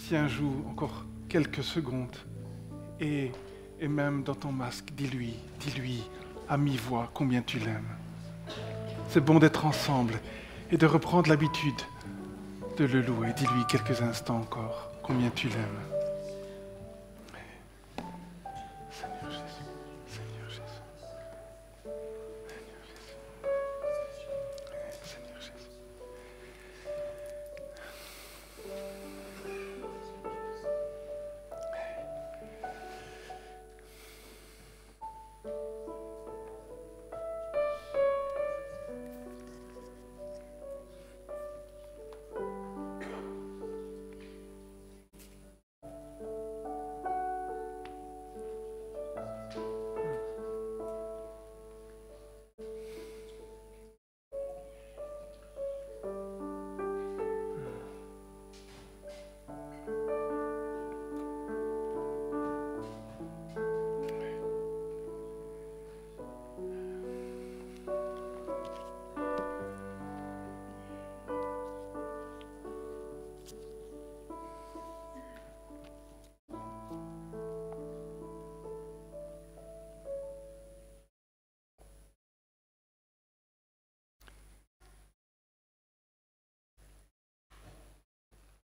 Tiens, joue encore quelques secondes. Et même dans ton masque, dis-lui à mi-voix combien tu l'aimes. C'est bon d'être ensemble et de reprendre l'habitude de le louer. Dis-lui quelques instants encore combien tu l'aimes. Seigneur Jésus, Seigneur Jésus, Seigneur Jésus, Seigneur Jésus.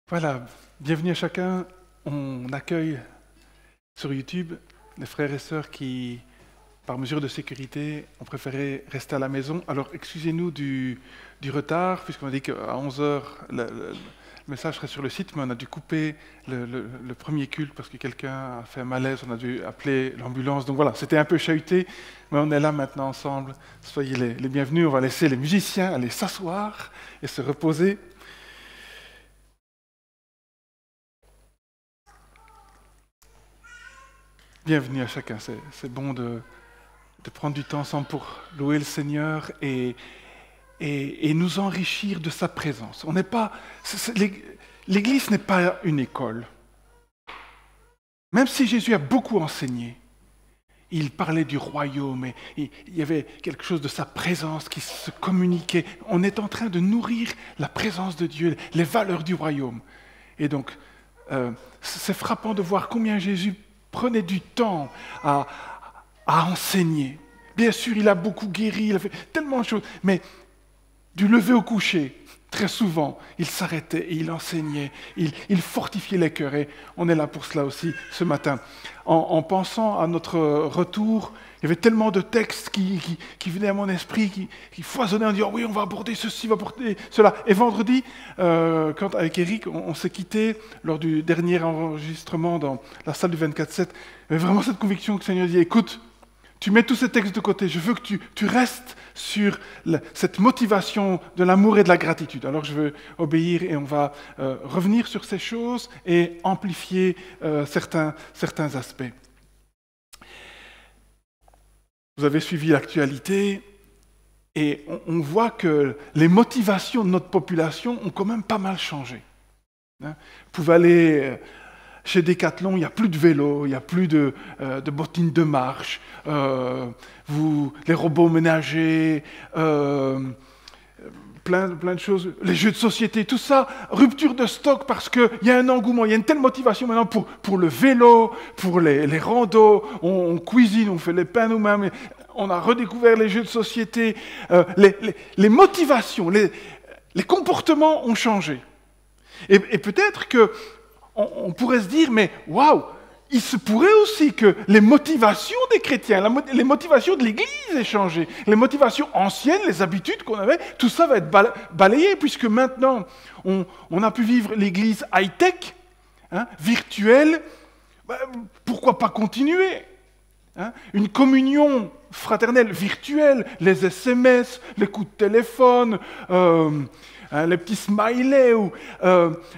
Voilà, bienvenue à chacun. On accueille sur YouTube les frères et sœurs qui, par mesure de sécurité, ont préféré rester à la maison. Alors, excusez-nous du retard, puisqu'on a dit qu'à 11h, le message serait sur le site, mais on a dû couper le premier culte parce que quelqu'un a fait un malaise, on a dû appeler l'ambulance. Donc voilà, c'était un peu chahuté, mais on est là maintenant ensemble. Soyez les bienvenus, on va laisser les musiciens aller s'asseoir et se reposer. Bienvenue à chacun, c'est bon de prendre du temps ensemble pour louer le Seigneur et nous enrichir de sa présence. On n'est pas, l'Église n'est pas une école. Même si Jésus a beaucoup enseigné, il parlait du royaume et il y avait quelque chose de sa présence qui se communiquait. On est en train de nourrir la présence de Dieu, les valeurs du royaume. Et donc, c'est frappant de voir combien Jésus prenait du temps à enseigner. Bien sûr, il a beaucoup guéri, il a fait tellement de choses, mais du lever au coucher, très souvent, il s'arrêtait et il enseignait, il fortifiait les cœurs. Et on est là pour cela aussi ce matin. En pensant à notre retour, il y avait tellement de textes qui venaient à mon esprit, qui foisonnaient en disant « oui, on va aborder ceci, on va aborder cela ». Et vendredi, quand avec Eric, on s'est quitté lors du dernier enregistrement dans la salle du 24/7, il y avait vraiment cette conviction que le Seigneur dit « écoute, tu mets tous ces textes de côté, je veux que tu restes sur cette motivation de l'amour et de la gratitude. » Alors je veux obéir et on va revenir sur ces choses et amplifier certains aspects. Vous avez suivi l'actualité et on voit que les motivations de notre population ont quand même pas mal changé. Vous pouvez aller chez Decathlon, il n'y a plus de vélo, il n'y a plus de bottines de marche, les robots ménagers, plein de choses, les jeux de société, tout ça, rupture de stock parce qu'il y a un engouement, il y a une telle motivation maintenant pour le vélo, pour les randos, on cuisine, on fait les pains nous-mêmes, on a redécouvert les jeux de société, les motivations, les comportements ont changé. Et peut-être que on pourrait se dire, mais waouh, il se pourrait aussi que les motivations des chrétiens, les motivations de l'Église aient changé. Les motivations anciennes, les habitudes qu'on avait, tout ça va être balayé, puisque maintenant, on a pu vivre l'Église high-tech, virtuelle. Pourquoi pas continuer ? Une communion fraternelle virtuelle, les SMS, les coups de téléphone, les petits smileys, ou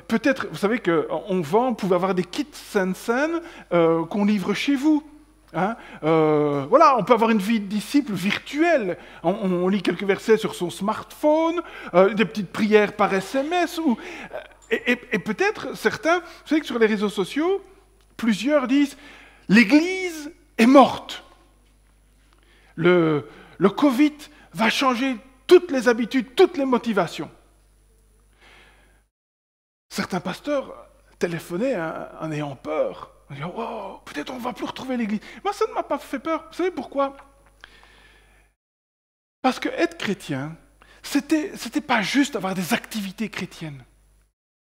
peut-être, vous savez qu'on vend, vous pouvez avoir des kits Sensen qu'on livre chez vous. Voilà, on peut avoir une vie de disciple virtuelle. On lit quelques versets sur son smartphone, des petites prières par SMS. Et peut-être, certains, vous savez que sur les réseaux sociaux, plusieurs disent « l'Église est morte ». Le Covid va changer toutes les habitudes, toutes les motivations. Certains pasteurs téléphoné en ayant peur. On dit, oh, peut-être on ne va plus retrouver l'église. Moi, ça ne m'a pas fait peur. Vous savez pourquoi? Parce que être chrétien, c'était pas juste avoir des activités chrétiennes,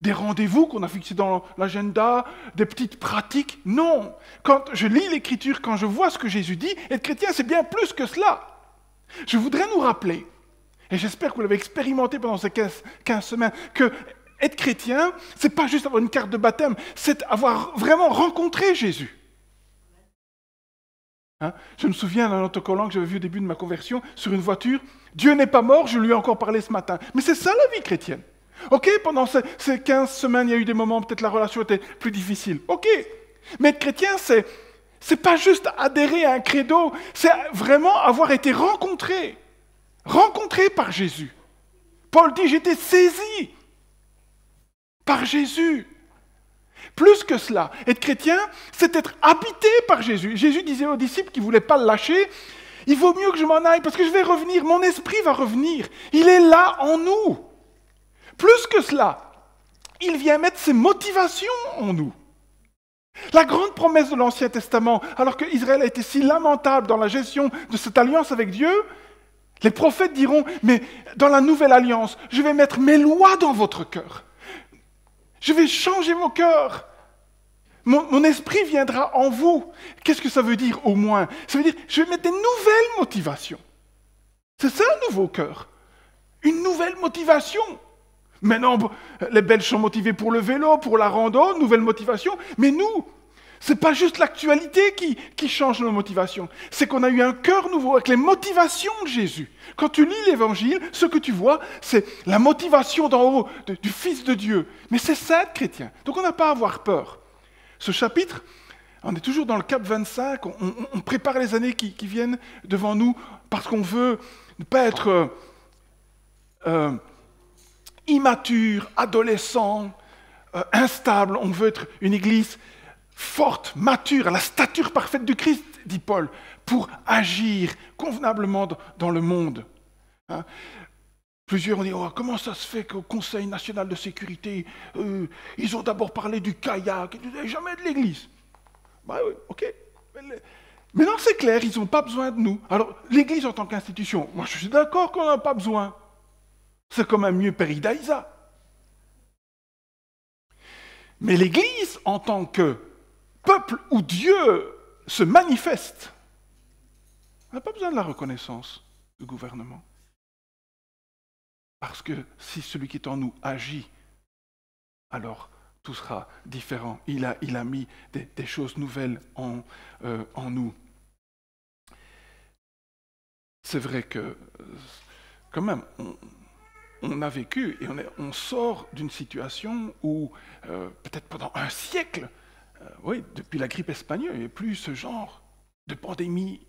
des rendez-vous qu'on a fixés dans l'agenda, des petites pratiques. Non. Quand je lis l'Écriture, quand je vois ce que Jésus dit, être chrétien, c'est bien plus que cela. Je voudrais nous rappeler, et j'espère que vous l'avez expérimenté pendant ces 15 semaines, que être chrétien, c'est pas juste avoir une carte de baptême, c'est avoir vraiment rencontré Jésus. Hein? Je me souviens d'un autocollant que j'avais vu au début de ma conversion sur une voiture. Dieu n'est pas mort, je lui ai encore parlé ce matin. Mais c'est ça la vie chrétienne. Ok, pendant ces 15 semaines, il y a eu des moments où peut-être la relation était plus difficile. Ok, mais être chrétien, c'est pas juste adhérer à un credo, c'est vraiment avoir été rencontré par Jésus. Paul dit, j'étais saisi par Jésus. Plus que cela, être chrétien, c'est être habité par Jésus. Jésus disait aux disciples qui ne voulaient pas le lâcher, il vaut mieux que je m'en aille parce que je vais revenir, mon esprit va revenir. Il est là en nous. Plus que cela, il vient mettre ses motivations en nous. La grande promesse de l'Ancien Testament, alors qu'Israël a été si lamentable dans la gestion de cette alliance avec Dieu, les prophètes diront, mais dans la nouvelle alliance, je vais mettre mes lois dans votre cœur. Je vais changer vos cœurs. Mon esprit viendra en vous. Qu'est-ce que ça veut dire au moins? Ça veut dire, je vais mettre des nouvelles motivations. C'est ça un nouveau cœur. Une nouvelle motivation. Maintenant, les Belges sont motivés pour le vélo, pour la rando, nouvelle motivation. Mais nous, ce n'est pas juste l'actualité qui change nos motivations. C'est qu'on a eu un cœur nouveau avec les motivations de Jésus. Quand tu lis l'Évangile, ce que tu vois, c'est la motivation d'en haut du Fils de Dieu. Mais c'est ça être chrétien. Donc on n'a pas à avoir peur. Ce chapitre, on est toujours dans le cap 25, on prépare les années qui viennent devant nous parce qu'on veut ne pas être immature, adolescent, instable. On veut être une église forte, mature, à la stature parfaite du Christ, dit Paul, pour agir convenablement dans le monde. Hein? Plusieurs ont dit, oh, comment ça se fait qu'au Conseil national de sécurité, ils ont d'abord parlé du kayak, et jamais de l'église. Bah oui, ok. Mais non, c'est clair, ils n'ont pas besoin de nous. Alors, l'église en tant qu'institution, moi je suis d'accord qu'on n'en a pas besoin. C'est quand même mieux Père Idaïsa. Mais l'église en tant que peuple où Dieu se manifeste, on n'a pas besoin de la reconnaissance du gouvernement. Parce que si celui qui est en nous agit, alors tout sera différent. Il a mis des choses nouvelles en nous. C'est vrai que, quand même, on a vécu et on sort d'une situation où, peut-être pendant un siècle, oui, depuis la grippe espagnole, il n'y a plus ce genre de pandémie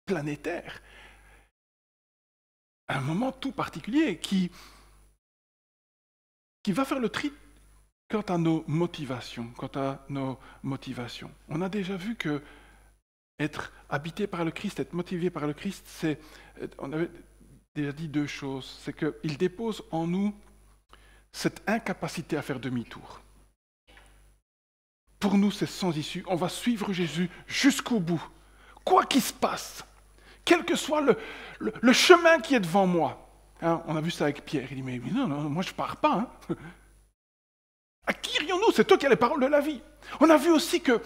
planétaire. Un moment tout particulier qui va faire le tri quant à nos motivations. On a déjà vu que être habité par le Christ, être motivé par le Christ, on avait déjà dit deux choses. C'est qu'il dépose en nous cette incapacité à faire demi-tour. Pour nous, c'est sans issue. On va suivre Jésus jusqu'au bout. Quoi qu'il se passe, quel que soit le chemin qui est devant moi. Hein, on a vu ça avec Pierre. Il dit, mais non, moi je ne pars pas. Hein. À qui irions-nous? C'est toi qui as les paroles de la vie. On a vu aussi que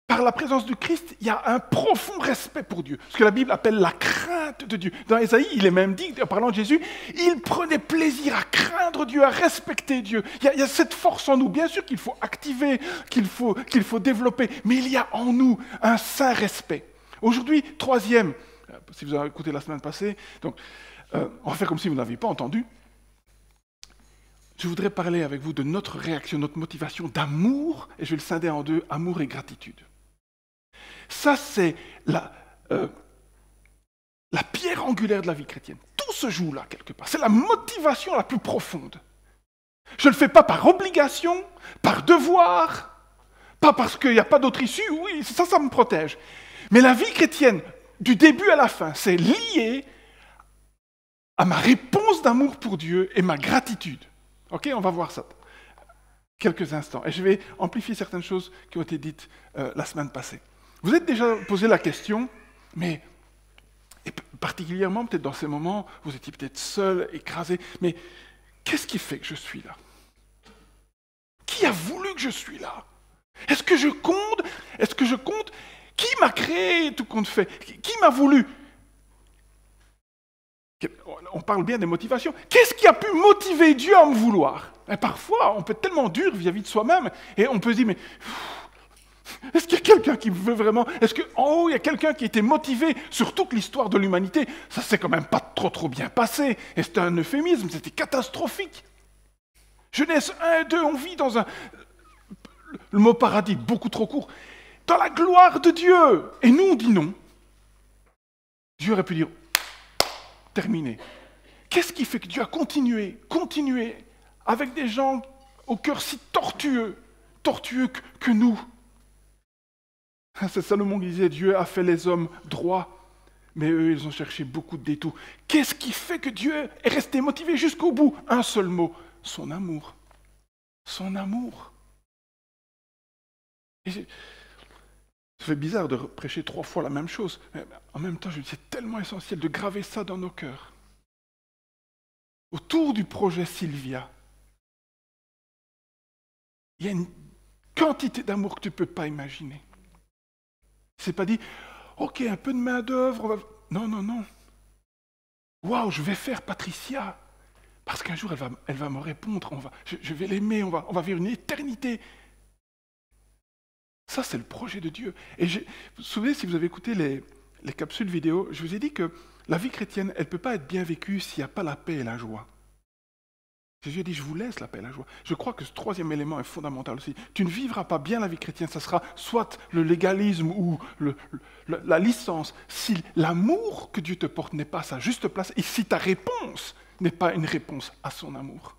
par la présence du Christ, il y a un profond respect pour Dieu. Ce que la Bible appelle la crainte de Dieu. Dans Ésaïe, il est même dit, en parlant de Jésus, il prenait plaisir à craindre Dieu, à respecter Dieu. Il y a cette force en nous. Bien sûr qu'il faut activer, qu'il faut développer, mais il y a en nous un saint respect. Aujourd'hui, troisième, si vous avez écouté la semaine passée, donc, on va faire comme si vous n'aviez pas entendu. Je voudrais parler avec vous de notre réaction, notre motivation d'amour, et je vais le scinder en deux, amour et gratitude. Ça, c'est la pierre angulaire de la vie chrétienne. Tout se joue là, quelque part. C'est la motivation la plus profonde. Je ne le fais pas par obligation, par devoir, pas parce qu'il n'y a pas d'autre issue, oui, ça me protège. Mais la vie chrétienne, du début à la fin, c'est lié à ma réponse d'amour pour Dieu et ma gratitude. Ok, on va voir ça. quelques instants. Et je vais amplifier certaines choses qui ont été dites la semaine passée. Vous êtes déjà posé la question, mais et particulièrement peut-être dans ces moments, vous étiez peut-être seul, écrasé, mais qu'est-ce qui fait que je suis là? Qui a voulu que je suis là? Est-ce que je compte? Est-ce que je compte? Qui m'a créé tout compte fait? Qui m'a voulu? On parle bien des motivations. Qu'est-ce qui a pu motiver Dieu à me vouloir? Et parfois, on peut être tellement dur vis-à-vis de soi-même, et on peut se dire, mais est-ce qu'il y a quelqu'un qui veut vraiment? Est-ce qu'en haut, il y a quelqu'un qui était motivé? Surtout que l'histoire de l'humanité, ça s'est quand même pas trop bien passé. Et c'était un euphémisme, c'était catastrophique. Genèse 1 et 2, on vit dans le mot paradis, beaucoup trop court, dans la gloire de Dieu. Et nous, on dit non. Dieu aurait pu dire, terminé. Qu'est-ce qui fait que Dieu a continué avec des gens au cœur si tortueux que nous? C'est Salomon qui disait, Dieu a fait les hommes droits, mais eux, ils ont cherché beaucoup de détours. Qu'est-ce qui fait que Dieu est resté motivé jusqu'au bout? Un seul mot, son amour. Son amour. Et ça fait bizarre de prêcher 3 fois la même chose, mais en même temps, c'est tellement essentiel de graver ça dans nos cœurs. Autour du projet Sylvia, il y a une quantité d'amour que tu ne peux pas imaginer. C'est pas dit, ok, un peu de main d'œuvre, Non. Waouh, je vais faire Patricia, parce qu'un jour elle va me répondre, je vais l'aimer, on va vivre une éternité. Ça, c'est le projet de Dieu. Et vous vous souvenez, si vous avez écouté les capsules vidéo, je vous ai dit que la vie chrétienne, elle ne peut pas être bien vécue s'il n'y a pas la paix et la joie. Jésus a dit, je vous laisse la paix et la joie. Je crois que ce 3e élément est fondamental aussi. Tu ne vivras pas bien la vie chrétienne, ça sera soit le légalisme ou la licence. Si l'amour que Dieu te porte n'est pas à sa juste place, et si ta réponse n'est pas une réponse à son amour.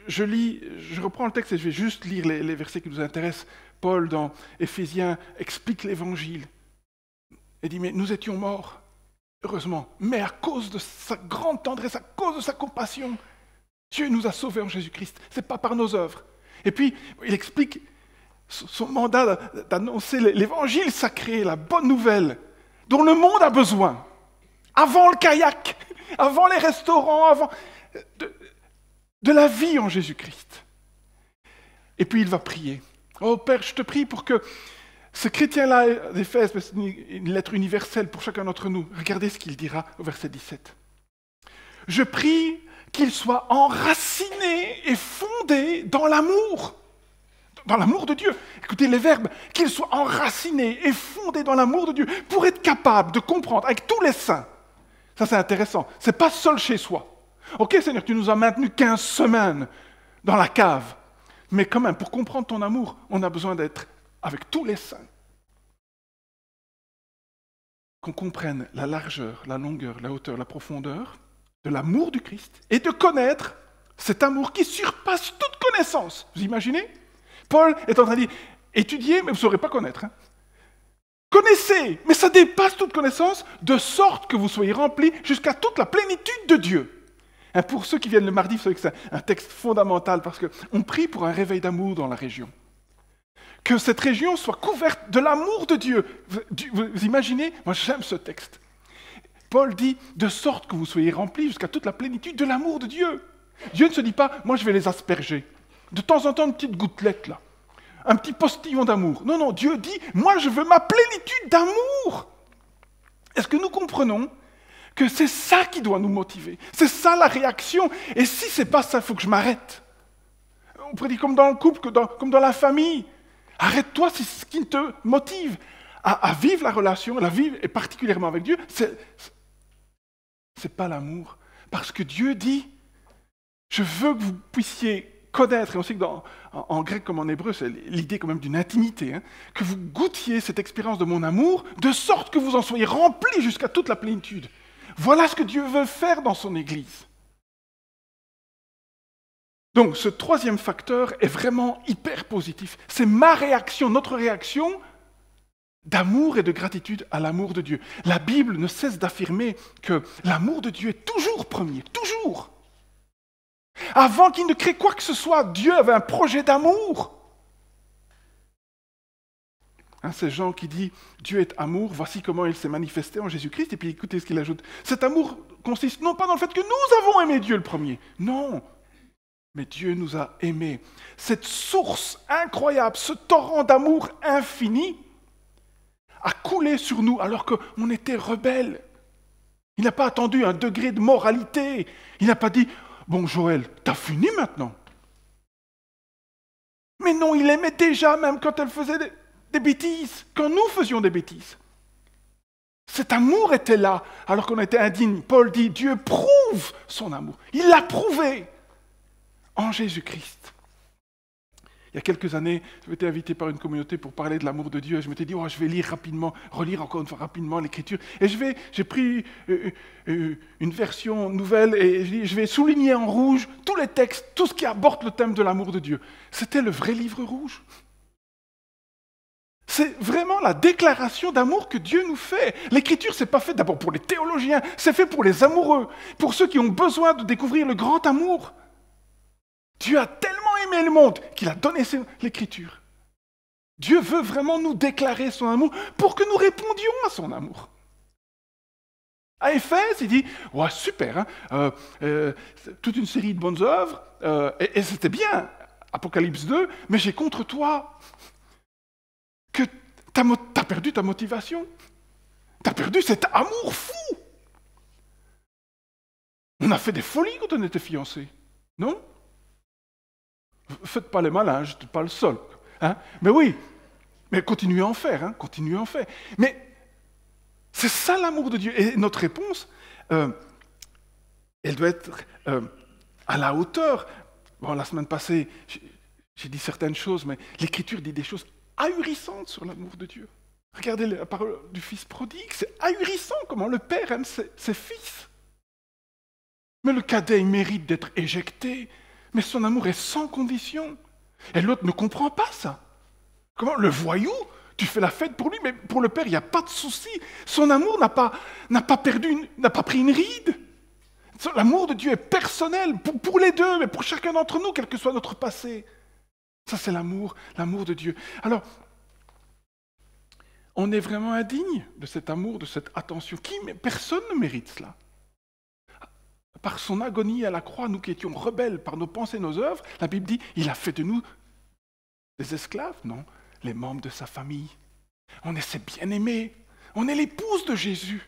Je reprends le texte et je vais juste lire les versets qui nous intéressent. Paul, dans Éphésiens, explique l'évangile. Il dit, mais nous étions morts. Heureusement, mais à cause de sa grande tendresse, à cause de sa compassion, Dieu nous a sauvés en Jésus-Christ. Ce n'est pas par nos œuvres. Et puis, il explique son mandat d'annoncer l'évangile sacré, la bonne nouvelle, dont le monde a besoin. Avant le kayak, avant les restaurants, avant de la vie en Jésus-Christ. Et puis il va prier. Oh Père, je te prie pour que ce chrétien-là d'Éphèse, c'est une lettre universelle pour chacun d'entre nous. Regardez ce qu'il dira au verset 17. Je prie qu'il soit enraciné et fondé dans l'amour de Dieu. Écoutez les verbes, qu'il soit enraciné et fondé dans l'amour de Dieu pour être capable de comprendre avec tous les saints. Ça c'est intéressant, c'est pas seul chez soi. Ok Seigneur, tu nous as maintenus 15 semaines dans la cave, mais quand même, pour comprendre ton amour, on a besoin d'être avec tous les saints, qu'on comprenne la largeur, la longueur, la hauteur, la profondeur de l'amour du Christ et de connaître cet amour qui surpasse toute connaissance. Vous imaginez? Paul est en train de dire, étudiez, mais vous ne saurez pas connaître. Connaissez, mais ça dépasse toute connaissance, de sorte que vous soyez remplis jusqu'à toute la plénitude de Dieu. Pour ceux qui viennent le mardi, vous savez que c'est un texte fondamental, parce qu'on prie pour un réveil d'amour dans la région. Que cette région soit couverte de l'amour de Dieu. Vous imaginez? Moi, j'aime ce texte. Paul dit, de sorte que vous soyez remplis jusqu'à toute la plénitude de l'amour de Dieu. Dieu ne se dit pas, moi je vais les asperger. De temps en temps, une petite gouttelette là. Un petit postillon d'amour. Non, Dieu dit, moi je veux ma plénitude d'amour. Est-ce que nous comprenons que c'est ça qui doit nous motiver? C'est ça la réaction. Et si c'est pas ça, il faut que je m'arrête. On prédit comme dans le couple, comme dans la famille. Arrête-toi, c'est ce qui te motive à vivre la relation, la vivre, et particulièrement avec Dieu. C'est pas l'amour. Parce que Dieu dit, je veux que vous puissiez connaître, et on sait que en grec comme en hébreu, c'est l'idée quand même d'une intimité, que vous goûtiez cette expérience de mon amour, de sorte que vous en soyez remplis jusqu'à toute la plénitude. Voilà ce que Dieu veut faire dans son Église. Donc ce 3e facteur est vraiment hyper positif. C'est ma réaction, notre réaction d'amour et de gratitude à l'amour de Dieu. La Bible ne cesse d'affirmer que l'amour de Dieu est toujours premier, toujours. Avant qu'il ne crée quoi que ce soit, Dieu avait un projet d'amour. C'est Jean qui dit « Dieu est amour, voici comment il s'est manifesté en Jésus-Christ ». Et puis écoutez ce qu'il ajoute. Cet amour consiste non pas dans le fait que nous avons aimé Dieu le premier, non, mais Dieu nous a aimés. Cette source incroyable, ce torrent d'amour infini a coulé sur nous alors qu'on était rebelles. Il n'a pas attendu un degré de moralité. Il n'a pas dit « Bon Joël, t'as fini maintenant ». Mais non, il aimait déjà même quand elle faisait des bêtises, quand nous faisions des bêtises. Cet amour était là, alors qu'on était indigne. Paul dit, Dieu prouve son amour. Il l'a prouvé en Jésus-Christ. Il y a quelques années, j'avais été invité par une communauté pour parler de l'amour de Dieu. Et je m'étais dit, je vais lire rapidement, relire encore une fois rapidement l'Écriture. Et j'ai pris une version nouvelle et je vais souligner en rouge tous les textes, tout ce qui aborde le thème de l'amour de Dieu. C'était le vrai livre rouge. C'est vraiment la déclaration d'amour que Dieu nous fait. L'Écriture, ce n'est pas fait d'abord pour les théologiens, c'est fait pour les amoureux, pour ceux qui ont besoin de découvrir le grand amour. Dieu a tellement aimé le monde qu'il a donné l'Écriture. Dieu veut vraiment nous déclarer son amour pour que nous répondions à son amour. À Éphèse, il dit, ouais, super, toute une série de bonnes œuvres, et c'était bien, Apocalypse 2, mais j'ai contre toi que tu as perdu ta motivation. Tu as perdu cet amour fou. On a fait des folies quand on était fiancés, non? Faites pas les malins, je n'étais pas le seul. Mais oui, mais continuez à en faire, continuez à en faire. Mais c'est ça l'amour de Dieu. Et notre réponse, elle doit être à la hauteur. Bon, la semaine passée, j'ai dit certaines choses, mais l'Écriture dit des choses ahurissantes sur l'amour de Dieu. Regardez la parole du Fils prodigue, c'est ahurissant comment le Père aime ses fils. Mais le cadet, il mérite d'être éjecté, mais son amour est sans condition. Et l'autre ne comprend pas ça. Comment le voyou, tu fais la fête pour lui, mais pour le Père, il n'y a pas de souci. Son amour n'a pas pris une ride. L'amour de Dieu est personnel pour les deux, mais pour chacun d'entre nous, quel que soit notre passé. Ça, c'est l'amour de Dieu. Alors, on est vraiment indigne de cet amour, de cette attention. Personne ne mérite cela. Par son agonie à la croix, nous qui étions rebelles par nos pensées et nos œuvres, la Bible dit, il a fait de nous des esclaves, non, les membres de sa famille. On est ses bien-aimés, on est l'épouse de Jésus.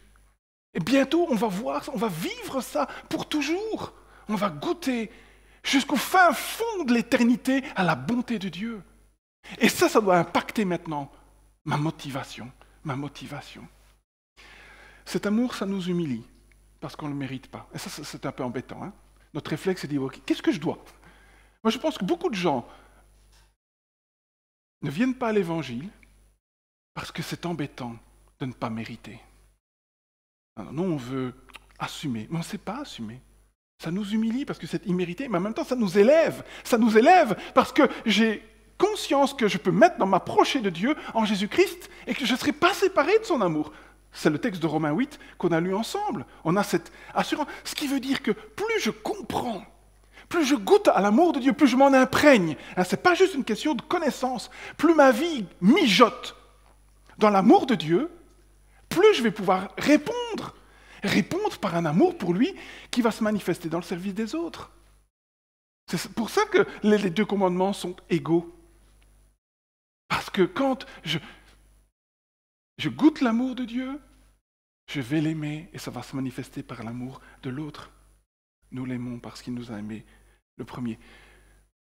Et bientôt, on va vivre ça pour toujours. On va goûter jusqu'au fin fond de l'éternité à la bonté de Dieu. Et ça doit impacter maintenant ma motivation. Cet amour, ça nous humilie, parce qu'on ne le mérite pas. Et ça, c'est un peu embêtant. Notre réflexe, c'est de dire, ok, qu'est-ce que je dois? Moi, je pense que beaucoup de gens ne viennent pas à l'Évangile parce que c'est embêtant de ne pas mériter. Non, on veut assumer, mais on ne sait pas assumer. Ça nous humilie parce que c'est immérité, mais en même temps, ça nous élève. Ça nous élève parce que j'ai conscience que je peux maintenant m'approcher de Dieu en Jésus-Christ et que je ne serai pas séparé de son amour. C'est le texte de Romains 8 qu'on a lu ensemble. On a cette assurance. Ce qui veut dire que plus je comprends, plus je goûte à l'amour de Dieu, plus je m'en imprègne. Ce n'est pas juste une question de connaissance. Plus ma vie mijote dans l'amour de Dieu, plus je vais pouvoir répondre par un amour pour lui qui va se manifester dans le service des autres. C'est pour ça que les deux commandements sont égaux. Parce que quand je goûte l'amour de Dieu, je vais l'aimer et ça va se manifester par l'amour de l'autre. Nous l'aimons parce qu'il nous a aimés le premier.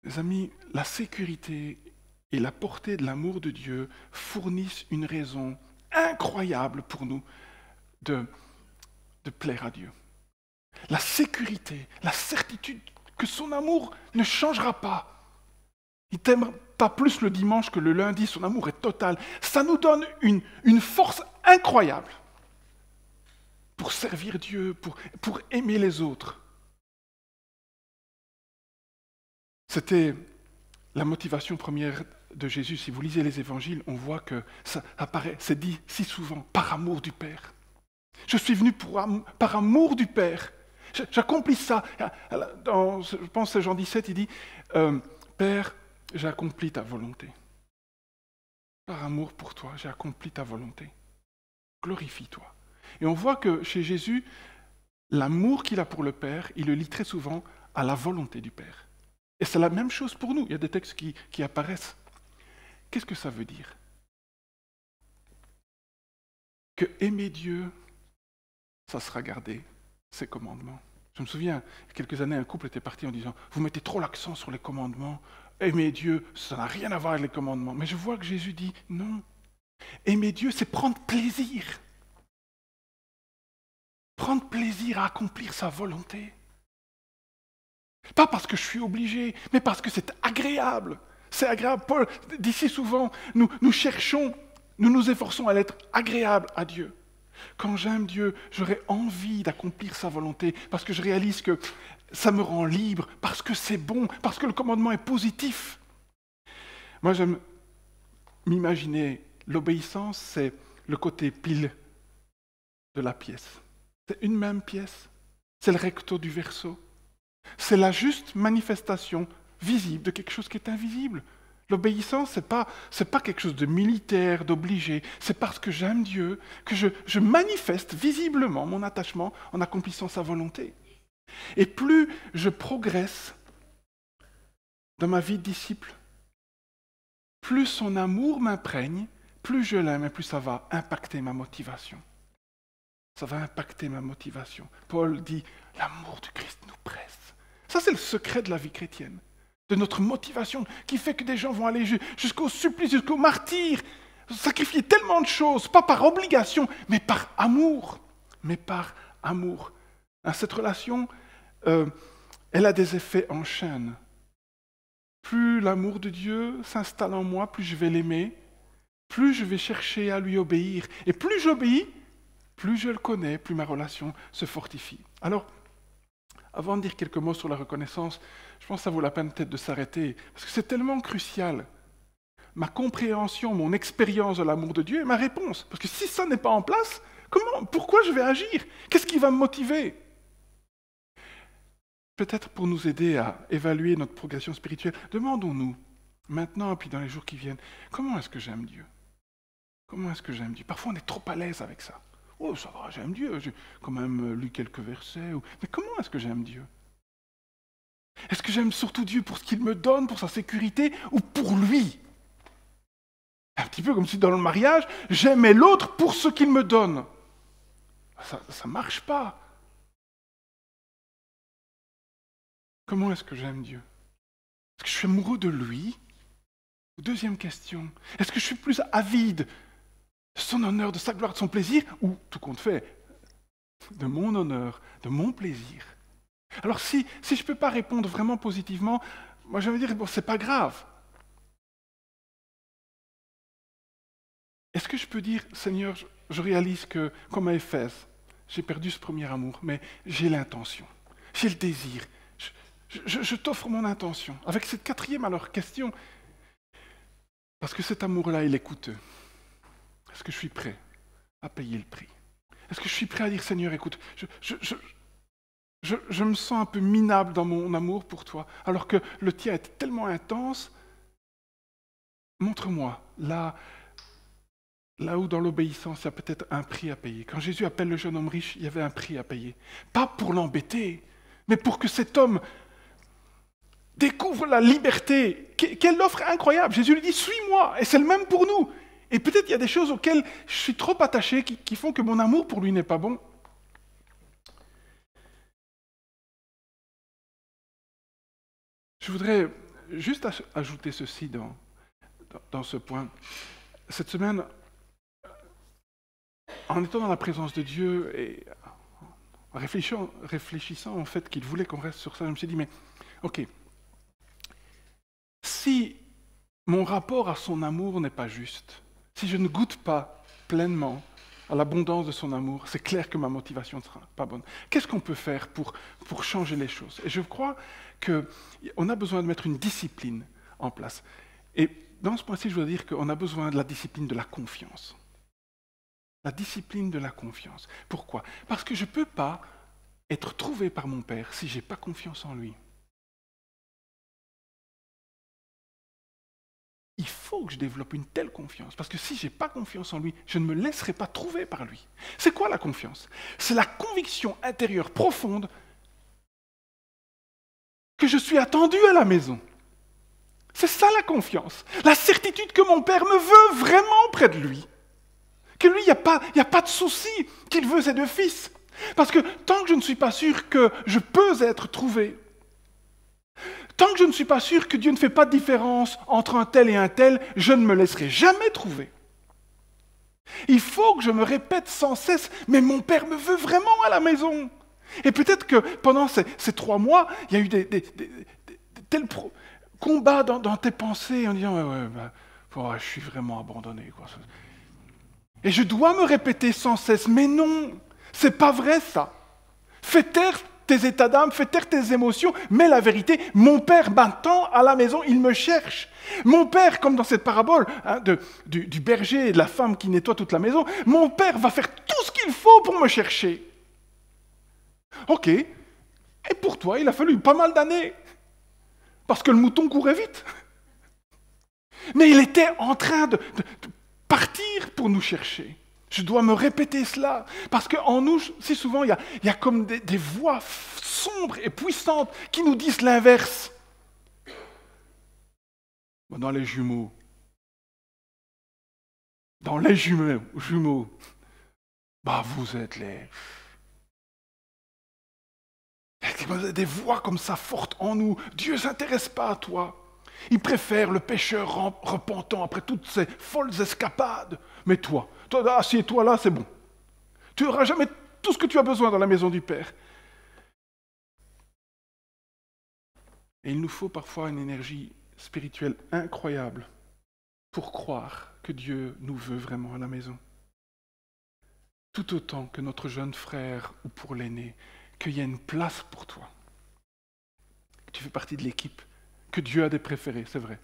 Les amis, la sécurité et la portée de l'amour de Dieu fournissent une raison incroyable pour nous de plaire à Dieu. La sécurité, la certitude que son amour ne changera pas. Il t'aime pas plus le dimanche que le lundi, son amour est total. Ça nous donne une force incroyable pour servir Dieu, pour aimer les autres. C'était la motivation première de Jésus. Si vous lisez les évangiles, on voit que ça apparaît, c'est dit si souvent, par amour du Père. Je suis venu par amour du Père. J'accomplis ça. Je pense que c'est Jean 17, il dit, Père, j'ai accompli ta volonté. Par amour pour toi, j'ai accompli ta volonté. Glorifie-toi. Et on voit que chez Jésus, l'amour qu'il a pour le Père, il le lie très souvent à la volonté du Père. Et c'est la même chose pour nous. Il y a des textes qui apparaissent. Qu'est-ce que ça veut dire? Que aimer Dieu, ça sera garder ses commandements. Je me souviens, il y a quelques années, un couple était parti en disant « Vous mettez trop l'accent sur les commandements. Aimer Dieu, ça n'a rien à voir avec les commandements. » Mais je vois que Jésus dit « Non. Aimer Dieu, c'est prendre plaisir. Prendre plaisir à accomplir sa volonté. Pas parce que je suis obligé, mais parce que c'est agréable. C'est agréable. Paul dit si souvent, nous cherchons, nous nous efforçons à l'être agréable à Dieu. Quand j'aime Dieu, j'aurai envie d'accomplir sa volonté parce que je réalise que ça me rend libre, parce que c'est bon, parce que le commandement est positif. Moi, j'aime m'imaginer l'obéissance, c'est le côté pile de la pièce. C'est une même pièce. C'est le recto du verso. C'est la juste manifestation visible de quelque chose qui est invisible. L'obéissance, c'est pas quelque chose de militaire, d'obligé. C'est parce que j'aime Dieu que je manifeste visiblement mon attachement en accomplissant sa volonté. Et plus je progresse dans ma vie de disciple, plus son amour m'imprègne, plus je l'aime et plus ça va impacter ma motivation. Ça va impacter ma motivation. Paul dit, l'amour du Christ nous presse. Ça, c'est le secret de la vie chrétienne, de notre motivation, qui fait que des gens vont aller jusqu'au supplice, jusqu'au martyre, sacrifier tellement de choses, pas par obligation, mais par amour. Mais par amour. Cette relation, elle a des effets en chaîne. Plus l'amour de Dieu s'installe en moi, plus je vais l'aimer, plus je vais chercher à lui obéir. Et plus j'obéis, plus je le connais, plus ma relation se fortifie. Alors, avant de dire quelques mots sur la reconnaissance, je pense que ça vaut la peine peut-être de s'arrêter, parce que c'est tellement crucial. Ma compréhension, mon expérience de l'amour de Dieu et ma réponse. Parce que si ça n'est pas en place, pourquoi je vais agir? Qu'est-ce qui va me motiver? Peut-être pour nous aider à évaluer notre progression spirituelle, demandons-nous, maintenant et puis dans les jours qui viennent, comment est-ce que j'aime Dieu? Comment est-ce que j'aime Dieu? Parfois on est trop à l'aise avec ça. Oh, ça va, j'aime Dieu, j'ai quand même lu quelques versets. Mais comment est-ce que j'aime Dieu? Est-ce que j'aime surtout Dieu pour ce qu'il me donne, pour sa sécurité, ou pour lui? Un petit peu comme si dans le mariage, j'aimais l'autre pour ce qu'il me donne. Ça ne marche pas. Comment est-ce que j'aime Dieu? Est-ce que je suis amoureux de lui? Deuxième question, est-ce que je suis plus avide de son honneur, de sa gloire, de son plaisir, ou, tout compte fait, de mon honneur, de mon plaisir? Alors si je ne peux pas répondre vraiment positivement, moi je vais dire, bon, c'est pas grave. Est-ce que je peux dire, Seigneur, je réalise que, comme à Éphèse, j'ai perdu ce premier amour, mais j'ai l'intention, j'ai le désir, je t'offre mon intention. Avec cette quatrième alors question, parce que cet amour-là, il est coûteux. Est-ce que je suis prêt à payer le prix? Est-ce que je suis prêt à dire, Seigneur, écoute, je me sens un peu minable dans mon amour pour toi, alors que le tien est tellement intense. Montre-moi, là où dans l'obéissance, il y a peut-être un prix à payer. Quand Jésus appelle le jeune homme riche, il y avait un prix à payer. Pas pour l'embêter, mais pour que cet homme découvre la liberté. Quelle offre incroyable! Jésus lui dit, suis-moi, et c'est le même pour nous. Et peut-être il y a des choses auxquelles je suis trop attaché qui font que mon amour pour lui n'est pas bon. Je voudrais juste ajouter ceci dans ce point. Cette semaine, en étant dans la présence de Dieu et en réfléchissant en fait qu'il voulait qu'on reste sur ça, je me suis dit, mais ok, si mon rapport à son amour n'est pas juste, si je ne goûte pas pleinement à l'abondance de son amour, c'est clair que ma motivation ne sera pas bonne. Qu'est-ce qu'on peut faire pour changer les choses? Et je crois qu'on a besoin de mettre une discipline en place. Et dans ce point-ci, je veux dire qu'on a besoin de la discipline de la confiance. La discipline de la confiance. Pourquoi? Parce que je ne peux pas être trouvé par mon Père si je n'ai pas confiance en lui? Il faut que je développe une telle confiance, parce que si je n'ai pas confiance en lui, je ne me laisserai pas trouver par lui. C'est quoi la confiance? C'est la conviction intérieure profonde que je suis attendu à la maison. C'est ça la confiance. La certitude que mon Père me veut vraiment près de lui. Que lui, il n'y a pas de souci qu'il veut ses deux fils. Parce que tant que je ne suis pas sûr que je peux être trouvé, tant que je ne suis pas sûr que Dieu ne fait pas de différence entre un tel et un tel, je ne me laisserai jamais trouver. Il faut que je me répète sans cesse, mais mon Père me veut vraiment à la maison. Et peut-être que pendant ces 3 mois, il y a eu tels combats dans tes pensées en disant je suis vraiment abandonné, quoi. Et je dois me répéter sans cesse, mais non, c'est pas vrai ça. Fais taire tes états d'âme, fais taire tes émotions, mais la vérité, mon Père m'attend à la maison, il me cherche. Mon Père, comme dans cette parabole du berger et de la femme qui nettoie toute la maison, mon Père va faire tout ce qu'il faut pour me chercher. Ok, et pour toi, il a fallu pas mal d'années, parce que le mouton courait vite. Mais il était en train de partir pour nous chercher. Je dois me répéter cela, parce qu'en nous, si souvent, il y a comme des voix sombres et puissantes qui nous disent l'inverse. Dans les jumeaux, vous êtes des voix comme ça fortes en nous. Dieu ne s'intéresse pas à toi. Il préfère le pécheur repentant après toutes ces folles escapades. Mais toi, assieds-toi là, c'est bon. Tu n'auras jamais tout ce que tu as besoin dans la maison du Père. Et il nous faut parfois une énergie spirituelle incroyable pour croire que Dieu nous veut vraiment à la maison. Tout autant que notre jeune frère ou pour l'aîné, qu'il y a une place pour toi. Que tu fais partie de l'équipe, que Dieu a des préférés, c'est vrai.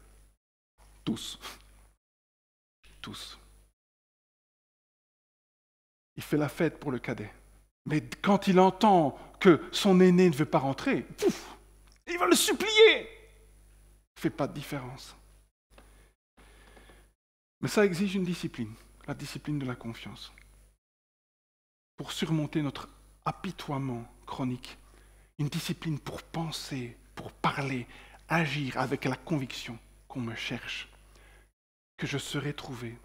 Tous. Tous. Il fait la fête pour le cadet. Mais quand il entend que son aîné ne veut pas rentrer, il va le supplier. Il ne fait pas de différence. Mais ça exige une discipline, la discipline de la confiance. Pour surmonter notre apitoiement chronique, une discipline pour penser, pour parler, agir avec la conviction qu'on me cherche, que je serai trouvé,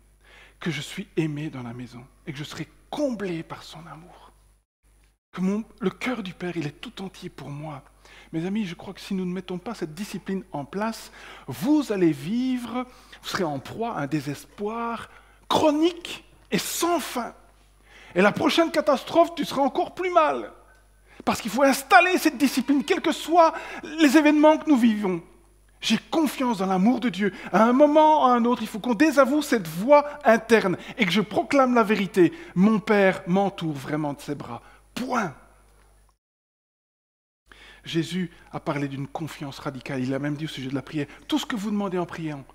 que je suis aimé dans la maison et que je serai comblé par son amour. Que le cœur du Père, il est tout entier pour moi. Mes amis, je crois que si nous ne mettons pas cette discipline en place, vous allez vivre, vous serez en proie à un désespoir chronique et sans fin. Et la prochaine catastrophe, tu seras encore plus mal. Parce qu'il faut installer cette discipline, quels que soient les événements que nous vivons. J'ai confiance dans l'amour de Dieu. À un moment ou à un autre, il faut qu'on désavoue cette voix interne et que je proclame la vérité. Mon Père m'entoure vraiment de ses bras. Point. Jésus a parlé d'une confiance radicale. Il a même dit au sujet de la prière, tout ce que vous demandez en priant,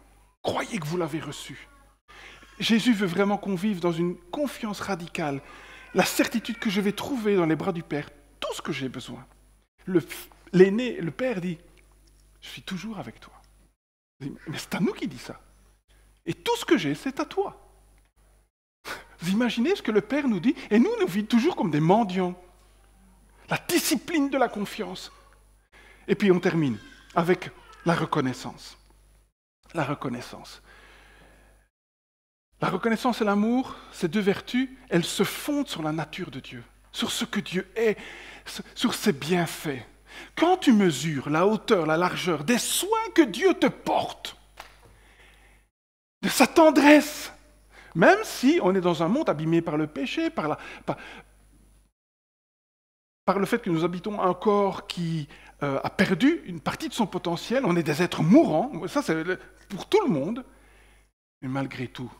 croyez que vous l'avez reçu. Jésus veut vraiment qu'on vive dans une confiance radicale, la certitude que je vais trouver dans les bras du Père tout ce que j'ai besoin. L'aîné, le Père dit, je suis toujours avec toi. Mais c'est à nous qui dit ça. Et tout ce que j'ai, c'est à toi. Vous imaginez ce que le Père nous dit? Et nous vivons toujours comme des mendiants. La discipline de la confiance. Et puis on termine avec la reconnaissance. La reconnaissance. La reconnaissance et l'amour, ces deux vertus, elles se fondent sur la nature de Dieu, sur ce que Dieu est, sur ses bienfaits. Quand tu mesures la hauteur, la largeur des soins que Dieu te porte, de sa tendresse, même si on est dans un monde abîmé par le péché, par le fait que nous habitons un corps qui a perdu une partie de son potentiel, on est des êtres mourants, ça c'est pour tout le monde, mais malgré tout,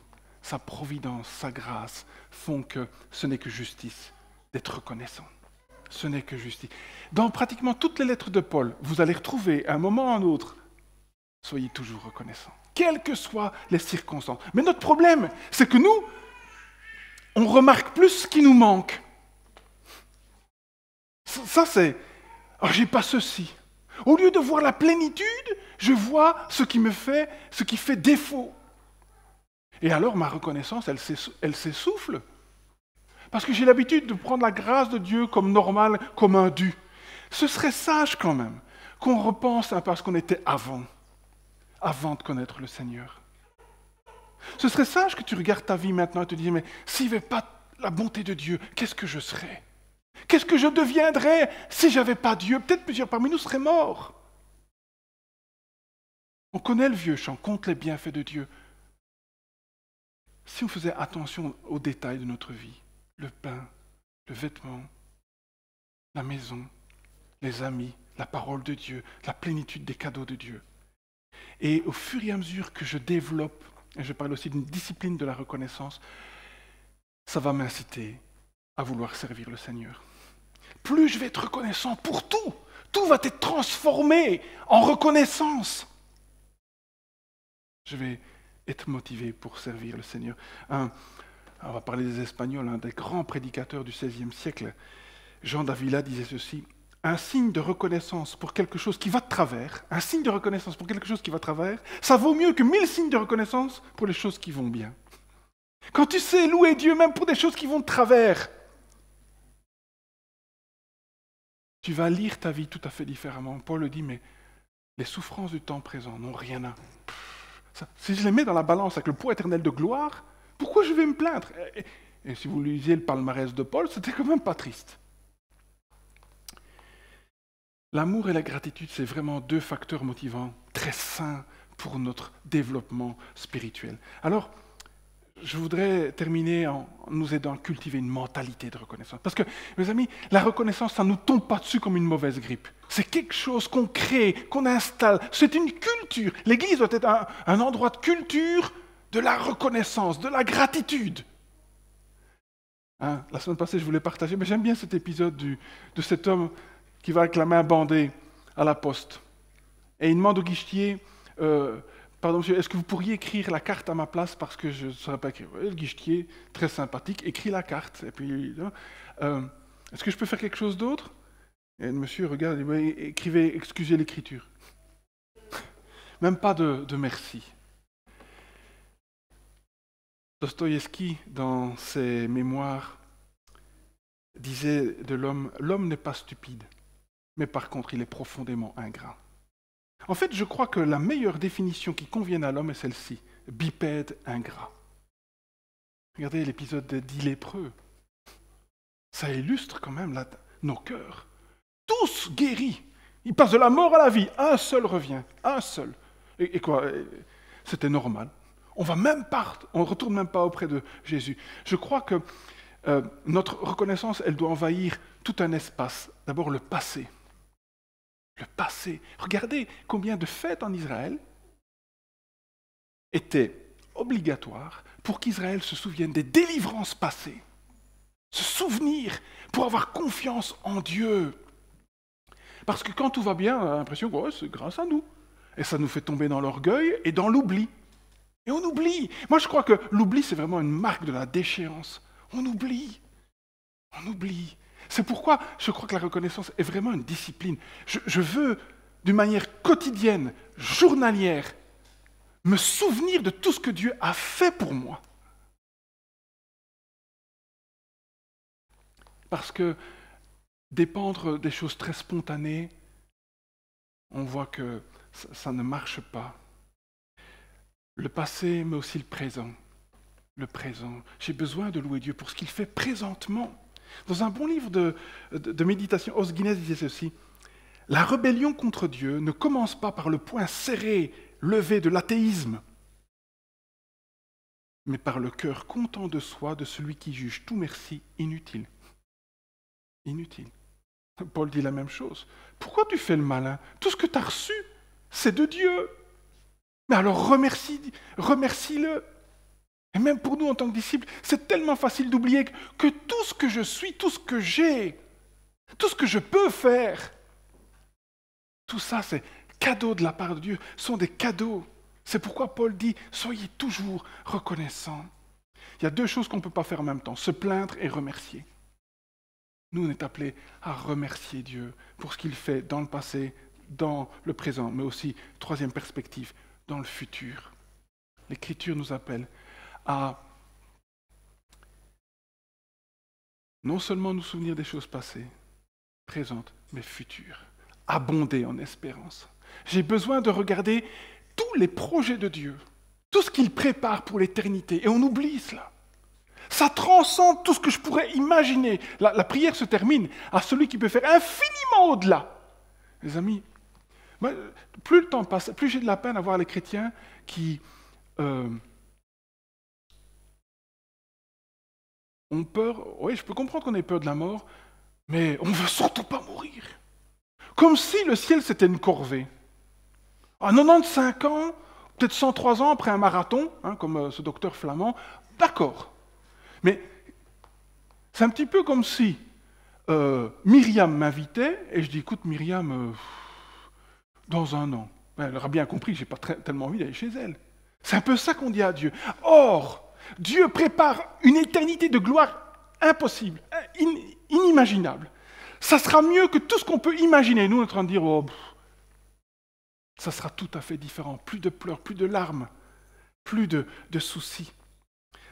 sa providence, sa grâce font que ce n'est que justice d'être reconnaissant. Ce n'est que justice. Dans pratiquement toutes les lettres de Paul, vous allez retrouver à un moment ou à un autre, soyez toujours reconnaissants, quelles que soient les circonstances. Mais notre problème, c'est que nous, on remarque plus ce qui nous manque. Ça, c'est... Oh, j'ai pas ceci. Au lieu de voir la plénitude, je vois ce qui fait défaut. Et alors, ma reconnaissance, elle s'essouffle. Parce que j'ai l'habitude de prendre la grâce de Dieu comme normale, comme un dû. Ce serait sage quand même qu'on repense un peu à ce qu'on était avant de connaître le Seigneur. Ce serait sage que tu regardes ta vie maintenant et te dises, mais s'il n'y avait pas la bonté de Dieu, qu'est-ce que je serais? Qu'est-ce que je deviendrais si je n'avais pas Dieu? Peut-être plusieurs parmi nous seraient morts. On connaît le vieux chant, compte les bienfaits de Dieu. Si on faisait attention aux détails de notre vie, le pain, le vêtement, la maison, les amis, la parole de Dieu, la plénitude des cadeaux de Dieu. Et au fur et à mesure que je développe, et je parle aussi d'une discipline de la reconnaissance, ça va m'inciter à vouloir servir le Seigneur. Plus je vais être reconnaissant pour tout va être transformé en reconnaissance. Je vais être motivé pour servir le Seigneur. On va parler des Espagnols, un des grands prédicateurs du XVIe siècle, Jean d'Avila disait ceci: un signe de reconnaissance pour quelque chose qui va de travers, un signe de reconnaissance pour quelque chose qui va de travers, ça vaut mieux que 1000 signes de reconnaissance pour les choses qui vont bien. Quand tu sais louer Dieu même pour des choses qui vont de travers, tu vas lire ta vie tout à fait différemment. Paul le dit, mais les souffrances du temps présent n'ont rien à... Si je les mets dans la balance avec le poids éternel de gloire, pourquoi je vais me plaindre? Et si vous lisiez le palmarès de Paul, c'était quand même pas triste. L'amour et la gratitude, c'est vraiment deux facteurs motivants très sains pour notre développement spirituel. Alors, je voudrais terminer en nous aidant à cultiver une mentalité de reconnaissance. Parce que, mes amis, la reconnaissance, ça ne nous tombe pas dessus comme une mauvaise grippe. C'est quelque chose qu'on crée, qu'on installe. C'est une culture. L'Église doit être un endroit de culture de la reconnaissance, de la gratitude. La semaine passée, je voulais partager, mais j'aime bien cet épisode de cet homme qui va avec la main bandée à la poste. Et il demande au guichetier, pardon monsieur, est-ce que vous pourriez écrire la carte à ma place parce que je ne saurais pas écrire. Et le guichetier, très sympathique, écrit la carte. Et puis, est-ce que je peux faire quelque chose d'autre? Et le monsieur regarde et dit, écrivez, excusez l'écriture. Même pas de merci. Dostoïevski, dans ses mémoires, disait de l'homme n'est pas stupide, mais par contre, il est profondément ingrat. En fait, je crois que la meilleure définition qui convienne à l'homme est celle-ci, bipède ingrat. Regardez l'épisode des 10 lépreux. Ça illustre quand même nos cœurs. Tous guéris. Ils passent de la mort à la vie. Un seul revient. Un seul. Et quoi? C'était normal. On ne retourne même pas auprès de Jésus. Je crois que notre reconnaissance, elle doit envahir tout un espace. D'abord le passé. Le passé. Regardez combien de fêtes en Israël étaient obligatoires pour qu'Israël se souvienne des délivrances passées. Se souvenir pour avoir confiance en Dieu. Parce que quand tout va bien, on a l'impression que c'est grâce à nous. Et ça nous fait tomber dans l'orgueil et dans l'oubli. Et on oublie. Moi, je crois que l'oubli, c'est vraiment une marque de la déchéance. On oublie. On oublie. C'est pourquoi je crois que la reconnaissance est vraiment une discipline. Je veux, d'une manière quotidienne, journalière, me souvenir de tout ce que Dieu a fait pour moi. Parce que dépendre des choses très spontanées, on voit que ça ne marche pas. Le passé, mais aussi le présent. Le présent. J'ai besoin de louer Dieu pour ce qu'il fait présentement. Dans un bon livre de méditation, Os Guinness disait ceci: la rébellion contre Dieu ne commence pas par le poing serré, levé de l'athéisme, mais par le cœur content de soi de celui qui juge tout merci inutile. Inutile. Paul dit la même chose. Pourquoi tu fais le malin? Tout ce que tu as reçu, c'est de Dieu. Mais alors remercie-le. Et même pour nous en tant que disciples, c'est tellement facile d'oublier que tout ce que je suis, tout ce que j'ai, tout ce que je peux faire, tout ça c'est cadeau de la part de Dieu, sont des cadeaux. C'est pourquoi Paul dit, soyez toujours reconnaissants. Il y a deux choses qu'on ne peut pas faire en même temps, se plaindre et remercier. Nous, on est appelés à remercier Dieu pour ce qu'il fait dans le passé, dans le présent, mais aussi, troisième perspective, dans le futur. L'Écriture nous appelle à non seulement nous souvenir des choses passées, présentes, mais futures. Abonder en espérance. J'ai besoin de regarder tous les projets de Dieu, tout ce qu'il prépare pour l'éternité, et on oublie cela. Ça transcende tout ce que je pourrais imaginer. La prière se termine à celui qui peut faire infiniment au-delà. Les amis, moi, plus le temps passe, plus j'ai de la peine à voir les chrétiens qui ont peur. Oui, je peux comprendre qu'on ait peur de la mort, mais on ne veut surtout pas mourir. Comme si le ciel c'était une corvée. À 95 ans, peut-être 103 ans après un marathon, comme ce docteur flamand, d'accord. Mais c'est un petit peu comme si Myriam m'invitait et je dis, écoute Myriam, dans un an. Elle aura bien compris que je n'ai pas tellement envie d'aller chez elle. C'est un peu ça qu'on dit à Dieu. Or, Dieu prépare une éternité de gloire impossible, inimaginable. Ça sera mieux que tout ce qu'on peut imaginer. Nous, on est en train de dire, ça sera tout à fait différent. Plus de pleurs, plus de larmes, plus de soucis.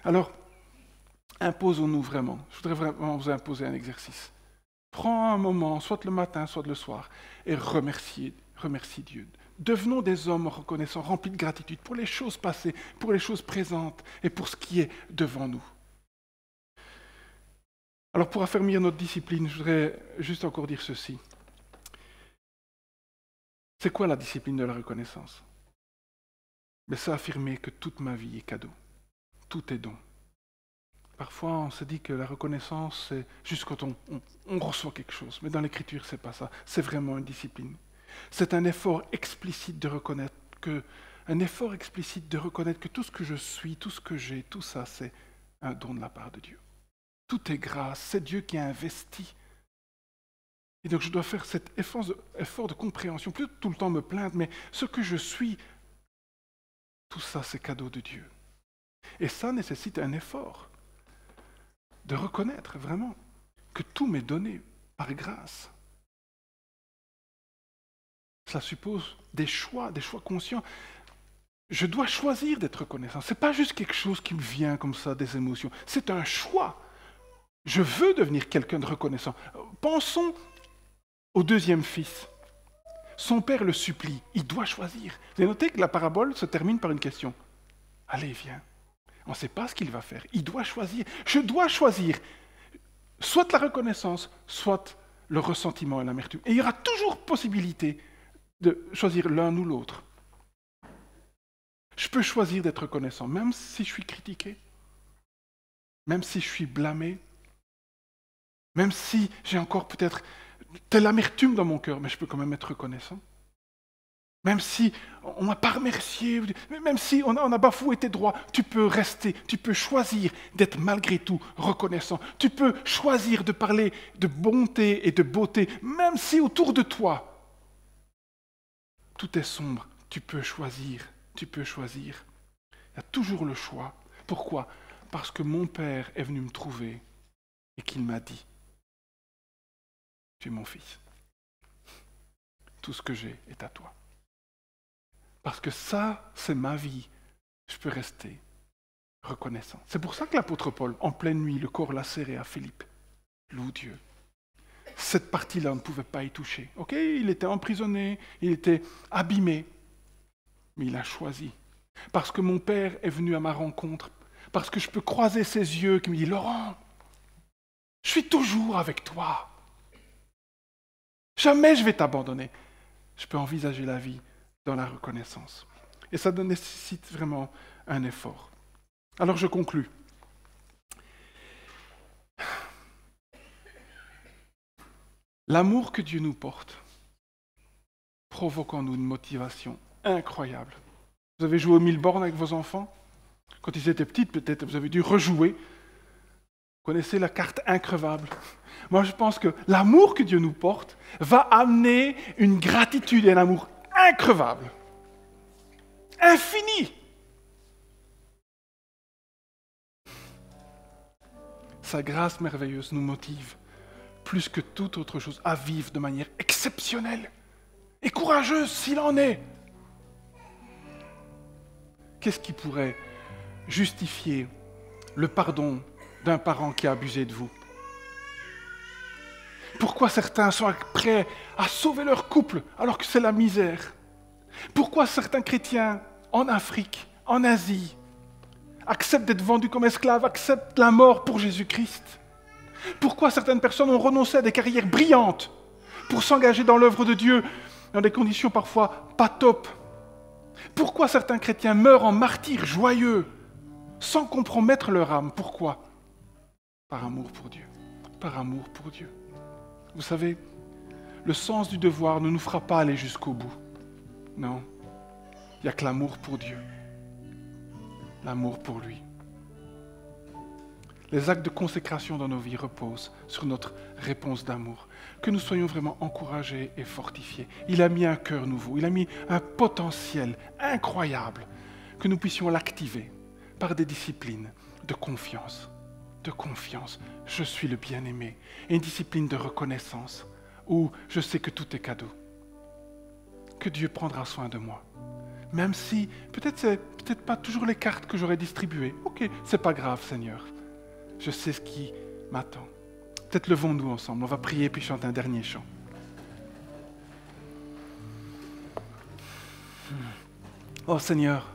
Alors, imposons-nous vraiment. Je voudrais vraiment vous imposer un exercice. Prends un moment, soit le matin, soit le soir, et remercie Dieu. Devenons des hommes reconnaissants, remplis de gratitude pour les choses passées, pour les choses présentes et pour ce qui est devant nous. Alors pour affermir notre discipline, je voudrais juste encore dire ceci. C'est quoi la discipline de la reconnaissance? Mais c'est affirmer que toute ma vie est cadeau. Tout est don. Parfois, on se dit que la reconnaissance, c'est juste quand on reçoit quelque chose. Mais dans l'Écriture, c'est pas ça. C'est vraiment une discipline. C'est un effort explicite de reconnaître que tout ce que je suis, tout ce que j'ai, tout ça, c'est un don de la part de Dieu. Tout est grâce. C'est Dieu qui a investi. Et donc, je dois faire cet effort de compréhension, plus tout le temps me plaindre, mais ce que je suis, tout ça, c'est cadeau de Dieu. Et ça nécessite un effort de reconnaître vraiment que tout m'est donné par grâce. Cela suppose des choix conscients. Je dois choisir d'être reconnaissant. Ce n'est pas juste quelque chose qui me vient comme ça, des émotions. C'est un choix. Je veux devenir quelqu'un de reconnaissant. Pensons au deuxième fils. Son père le supplie. Il doit choisir. Vous avez noté que la parabole se termine par une question. Allez, viens. On ne sait pas ce qu'il va faire. Il doit choisir. Je dois choisir. Soit la reconnaissance, soit le ressentiment et l'amertume. Et il y aura toujours possibilité de choisir l'un ou l'autre. Je peux choisir d'être reconnaissant, même si je suis critiqué, même si je suis blâmé, même si j'ai encore peut-être telle amertume dans mon cœur, mais je peux quand même être reconnaissant. Même si on m'a pas remercié, même si on a bafoué tes droits, tu peux rester, tu peux choisir d'être malgré tout reconnaissant. Tu peux choisir de parler de bonté et de beauté, même si autour de toi, tout est sombre. Tu peux choisir, tu peux choisir. Il y a toujours le choix. Pourquoi? Parce que mon Père est venu me trouver et qu'il m'a dit, tu es mon fils. Tout ce que j'ai est à toi. Parce que ça, c'est ma vie. Je peux rester reconnaissant. C'est pour ça que l'apôtre Paul, en pleine nuit, le corps lacéré à Philippe, loue Dieu. Cette partie-là, on ne pouvait pas y toucher. Ok, il était emprisonné, il était abîmé, mais il a choisi. Parce que mon Père est venu à ma rencontre, parce que je peux croiser ses yeux qui me disent, Laurent, je suis toujours avec toi. Jamais je vais t'abandonner. Je peux envisager la vie dans la reconnaissance. Et ça nécessite vraiment un effort. Alors je conclus. L'amour que Dieu nous porte provoque en nous une motivation incroyable. Vous avez joué aux 1000 bornes avec vos enfants? Quand ils étaient petits, peut-être, vous avez dû rejouer. Vous connaissez la carte increvable. Moi, je pense que l'amour que Dieu nous porte va amener une gratitude et un amour increvable. Infini. Sa grâce merveilleuse nous motive plus que toute autre chose, à vivre de manière exceptionnelle et courageuse s'il en est. Qu'est-ce qui pourrait justifier le pardon d'un parent qui a abusé de vous? Pourquoi certains sont prêts à sauver leur couple alors que c'est la misère? Pourquoi certains chrétiens en Afrique, en Asie, acceptent d'être vendus comme esclaves, acceptent la mort pour Jésus-Christ? Pourquoi certaines personnes ont renoncé à des carrières brillantes pour s'engager dans l'œuvre de Dieu dans des conditions parfois pas top? Pourquoi certains chrétiens meurent en martyrs joyeux sans compromettre leur âme? Pourquoi? Par amour pour Dieu. Par amour pour Dieu. Vous savez, le sens du devoir ne nous fera pas aller jusqu'au bout. Non, il n'y a que l'amour pour Dieu. L'amour pour lui. Les actes de consécration dans nos vies reposent sur notre réponse d'amour. Que nous soyons vraiment encouragés et fortifiés. Il a mis un cœur nouveau, il a mis un potentiel incroyable, que nous puissions l'activer par des disciplines de confiance. De confiance, je suis le bien-aimé, et une discipline de reconnaissance, où je sais que tout est cadeau. Que Dieu prendra soin de moi. Même si, peut-être pas toujours les cartes que j'aurais distribuées. Ok, c'est pas grave, Seigneur. Je sais ce qui m'attend. Peut-être levons-nous ensemble, on va prier puis chanter un dernier chant. Oh Seigneur,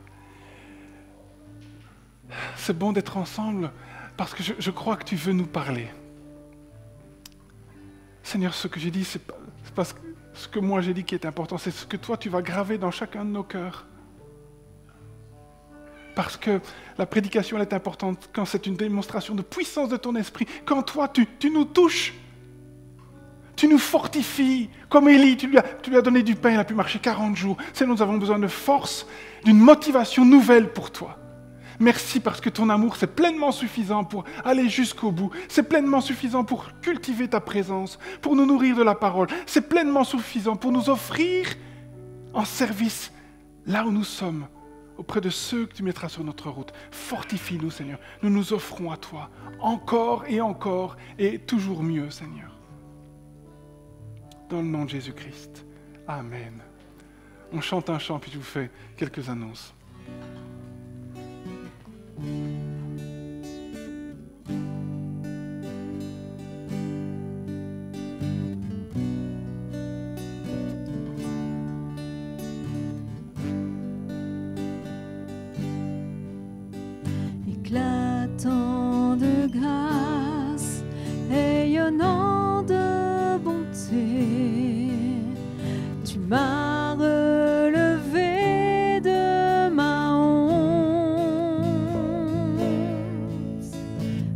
c'est bon d'être ensemble parce que je crois que tu veux nous parler. Seigneur, ce que j'ai dit, c'est pas ce que moi j'ai dit qui est important, c'est ce que toi tu vas graver dans chacun de nos cœurs. Parce que la prédication elle est importante quand c'est une démonstration de puissance de ton esprit. Quand toi, tu nous touches, tu nous fortifies. Comme Élie, tu lui as donné du pain, il a pu marcher 40 jours. C'est nous avons besoin de force, d'une motivation nouvelle pour toi. Merci parce que ton amour, c'est pleinement suffisant pour aller jusqu'au bout. C'est pleinement suffisant pour cultiver ta présence, pour nous nourrir de la parole. C'est pleinement suffisant pour nous offrir en service là où nous sommes, auprès de ceux que tu mettras sur notre route. Fortifie-nous, Seigneur. Nous nous offrons à toi encore et toujours mieux, Seigneur. Dans le nom de Jésus-Christ. Amen. On chante un chant, puis je vous fais quelques annonces. Éclatant de grâce, rayonnant de bonté, tu m'as relevé de ma honte.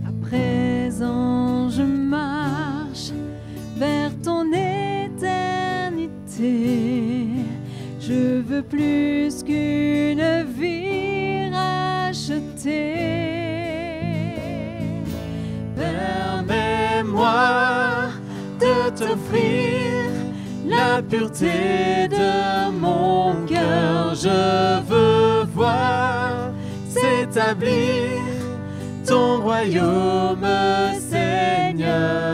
À présent, je marche vers ton éternité. Je veux plus qu'une vie rachetée. Permets-moi de t'offrir la pureté de mon cœur. Je veux voir s'établir ton royaume, Seigneur.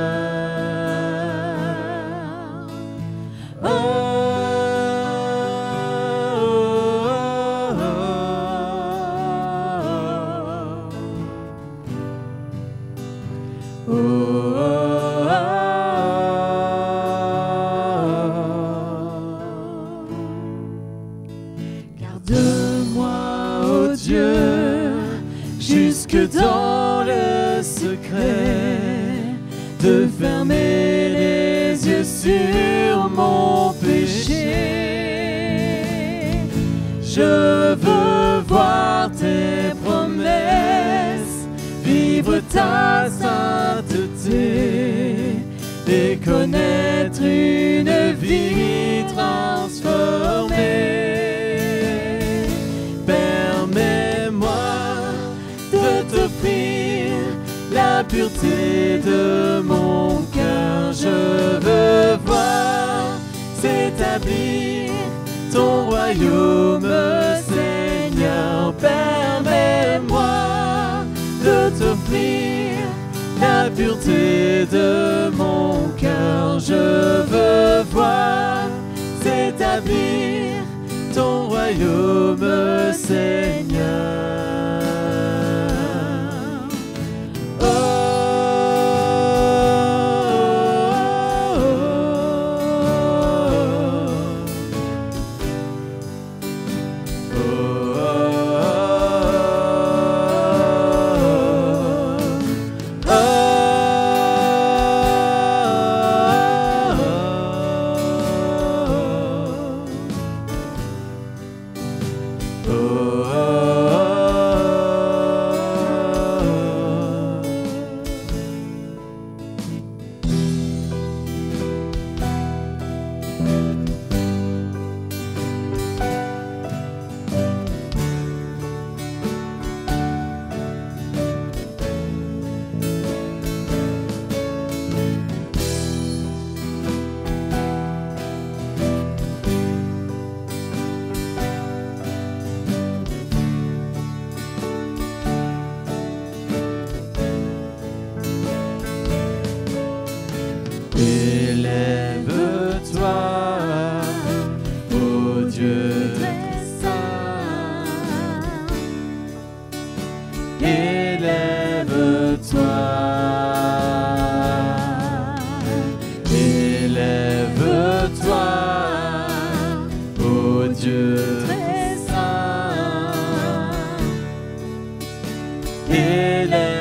Dans le secret, de fermer les yeux sur mon péché. Je veux voir tes promesses, vivre ta sainteté et connaître une vie transformée. La pureté de mon cœur, je veux voir s'établir ton royaume, Seigneur. Permets-moi de t'offrir la pureté de mon cœur. je veux voir s'établir ton royaume, Seigneur. Élève-toi, ô Dieu très saint. Élève-toi, élève-toi, ô Dieu très saint. Élève-toi.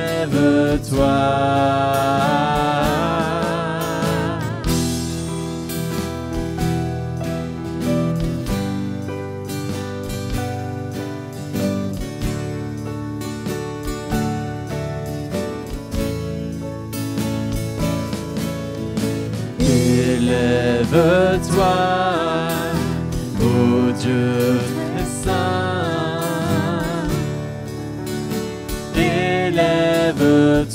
Élève-toi, ô Dieu très saint. Élève-toi.